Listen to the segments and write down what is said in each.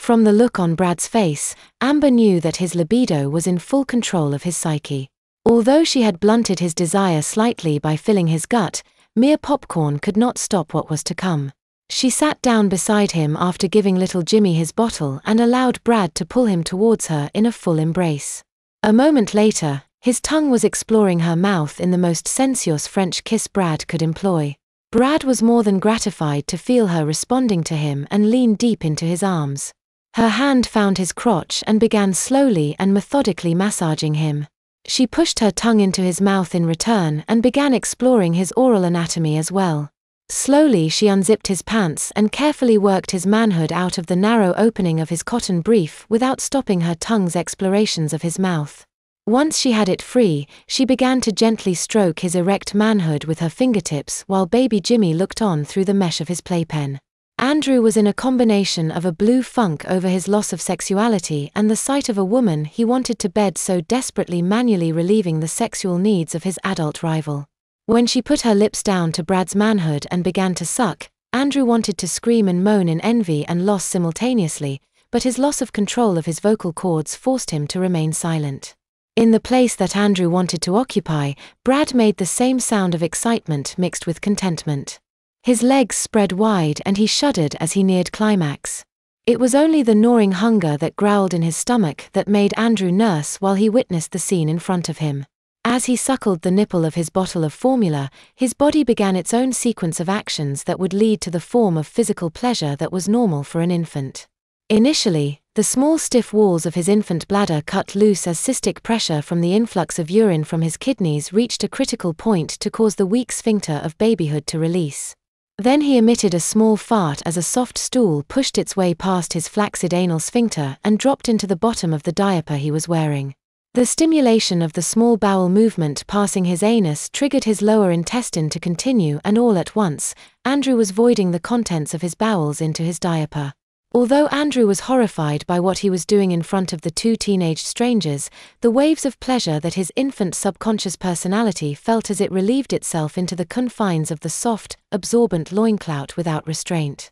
From the look on Brad's face, Amber knew that his libido was in full control of his psyche. Although she had blunted his desire slightly by filling his gut, mere popcorn could not stop what was to come. She sat down beside him after giving little Jimmy his bottle and allowed Brad to pull him towards her in a full embrace. A moment later, his tongue was exploring her mouth in the most sensuous French kiss Brad could employ. Brad was more than gratified to feel her responding to him and leaned deep into his arms. Her hand found his crotch and began slowly and methodically massaging him. She pushed her tongue into his mouth in return and began exploring his oral anatomy as well. Slowly she unzipped his pants and carefully worked his manhood out of the narrow opening of his cotton brief without stopping her tongue's explorations of his mouth. Once she had it free, she began to gently stroke his erect manhood with her fingertips while baby Jimmy looked on through the mesh of his playpen. Andrew was in a combination of a blue funk over his loss of sexuality and the sight of a woman he wanted to bed so desperately, manually relieving the sexual needs of his adult rival. When she put her lips down to Brad's manhood and began to suck, Andrew wanted to scream and moan in envy and loss simultaneously, but his loss of control of his vocal cords forced him to remain silent. In the place that Andrew wanted to occupy, Brad made the same sound of excitement mixed with contentment. His legs spread wide and he shuddered as he neared climax. It was only the gnawing hunger that growled in his stomach that made Andrew nurse while he witnessed the scene in front of him. As he suckled the nipple of his bottle of formula, his body began its own sequence of actions that would lead to the form of physical pleasure that was normal for an infant. Initially, the small stiff walls of his infant bladder cut loose as cystic pressure from the influx of urine from his kidneys reached a critical point to cause the weak sphincter of babyhood to release. Then he emitted a small fart as a soft stool pushed its way past his flaccid anal sphincter and dropped into the bottom of the diaper he was wearing. The stimulation of the small bowel movement passing his anus triggered his lower intestine to continue, and all at once, Andrew was voiding the contents of his bowels into his diaper. Although Andrew was horrified by what he was doing in front of the two teenage strangers, the waves of pleasure that his infant subconscious personality felt as it relieved itself into the confines of the soft, absorbent loinclout without restraint.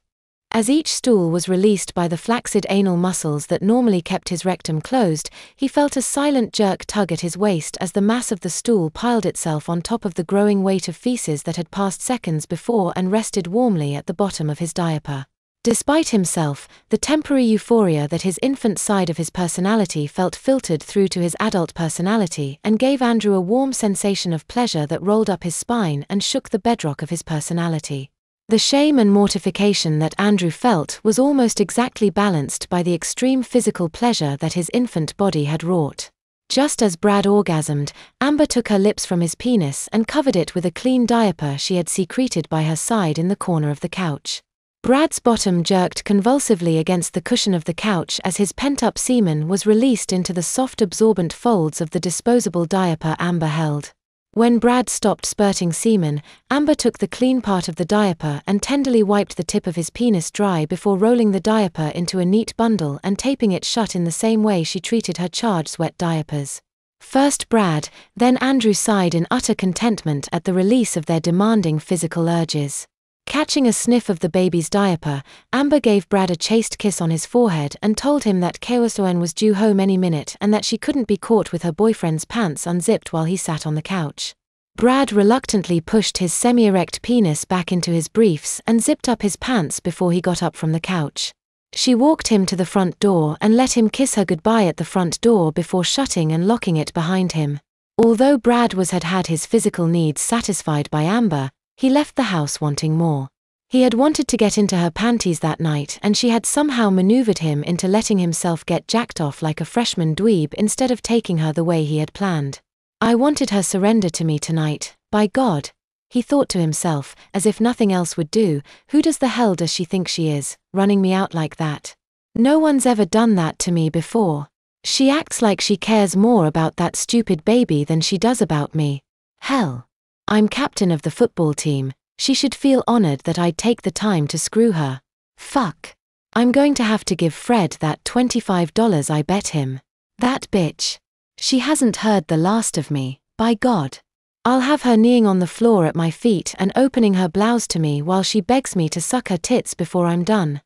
As each stool was released by the flaccid anal muscles that normally kept his rectum closed, he felt a silent jerk tug at his waist as the mass of the stool piled itself on top of the growing weight of feces that had passed seconds before and rested warmly at the bottom of his diaper. Despite himself, the temporary euphoria that his infant side of his personality felt filtered through to his adult personality and gave Andrew a warm sensation of pleasure that rolled up his spine and shook the bedrock of his personality. The shame and mortification that Andrew felt was almost exactly balanced by the extreme physical pleasure that his infant body had wrought. Just as Brad orgasmed, Amber took her lips from his penis and covered it with a clean diaper she had secreted by her side in the corner of the couch. Brad's bottom jerked convulsively against the cushion of the couch as his pent-up semen was released into the soft absorbent folds of the disposable diaper Amber held. When Brad stopped spurting semen, Amber took the clean part of the diaper and tenderly wiped the tip of his penis dry before rolling the diaper into a neat bundle and taping it shut in the same way she treated her charged wet diapers. First Brad, then Andrew sighed in utter contentment at the release of their demanding physical urges. Catching a sniff of the baby's diaper, Amber gave Brad a chaste kiss on his forehead and told him that Keosoen was due home any minute and that she couldn't be caught with her boyfriend's pants unzipped while he sat on the couch. Brad reluctantly pushed his semi-erect penis back into his briefs and zipped up his pants before he got up from the couch. She walked him to the front door and let him kiss her goodbye at the front door before shutting and locking it behind him. Although Brad had his physical needs satisfied by Amber, he left the house wanting more. He had wanted to get into her panties that night and she had somehow maneuvered him into letting himself get jacked off like a freshman dweeb instead of taking her the way he had planned. I wanted her surrender to me tonight, by God, he thought to himself, as if nothing else would do. Who the hell does she think she is, running me out like that? No one's ever done that to me before. She acts like she cares more about that stupid baby than she does about me. Hell. I'm captain of the football team, she should feel honored that I'd take the time to screw her. Fuck. I'm going to have to give Fred that $25 I bet him. That bitch. She hasn't heard the last of me, by God. I'll have her kneeling on the floor at my feet and opening her blouse to me while she begs me to suck her tits before I'm done.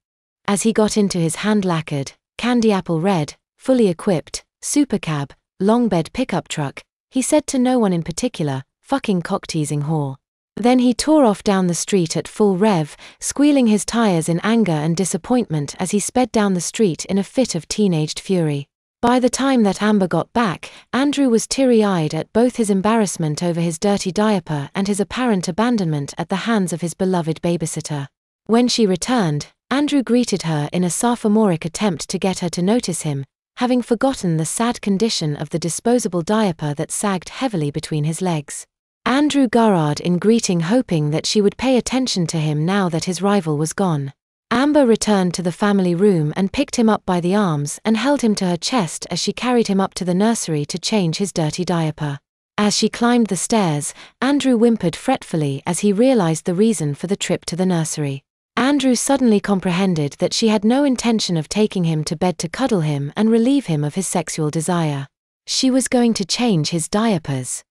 As he got into his hand-lacquered, candy apple red, fully equipped, supercab, long bed pickup truck, he said to no one in particular, fucking cock-teasing whore. Then he tore off down the street at full rev, squealing his tires in anger and disappointment as he sped down the street in a fit of teenaged fury. By the time that Amber got back, Andrew was teary-eyed at both his embarrassment over his dirty diaper and his apparent abandonment at the hands of his beloved babysitter. When she returned, Andrew greeted her in a sophomoric attempt to get her to notice him, having forgotten the sad condition of the disposable diaper that sagged heavily between his legs. Andrew gurgled in greeting, hoping that she would pay attention to him now that his rival was gone. Amber returned to the family room and picked him up by the arms and held him to her chest as she carried him up to the nursery to change his dirty diaper. As she climbed the stairs, Andrew whimpered fretfully as he realized the reason for the trip to the nursery. Andrew suddenly comprehended that she had no intention of taking him to bed to cuddle him and relieve him of his sexual desire. She was going to change his diapers.